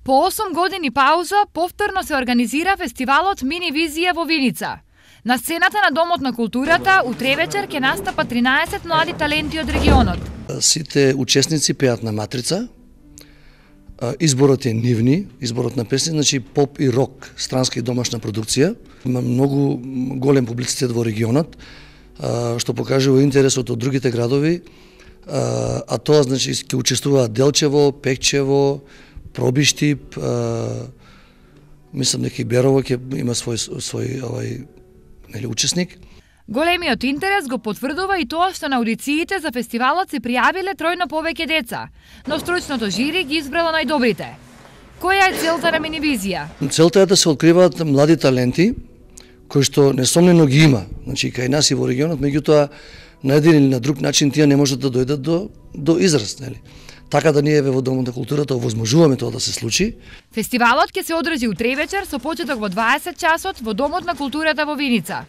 По 8 години пауза, повторно се организира фестивалот Мини Визија во Виница. На сцената на Домот на културата утре вечер ќе настапат 13 млади таленти од регионот. Сите учесници пеат на матрица. Изборот е нивни, изборот на песни, значи поп и рок, странска и домашна продукција. Има многу голем публицитет во регионот, што покажува интересот од другите градови, а тоа значи ќе учествуваат Делчево, Пекчево, Пробиштип, мислам дека и Берово ќе има свој учесник. Големиот интерес го потврдува и тоа што на аудициите за фестивалот се пријавиле тројно повеќе деца, но стручното жири ги избрало најдобрите. Која е целта на Мини Визија? Целта е да се откриваат млади таленти, кои што несомнено ги има, значи кај нас и во регионот, меѓутоа на еден или на друг начин тие не можат да дојдат до израз, нели? Така да ние во Домот на културата овозможуваме тоа да се случи. Фестивалот ќе се одржи утре вечер со почеток во 20 часот во Домот на културата во Виница.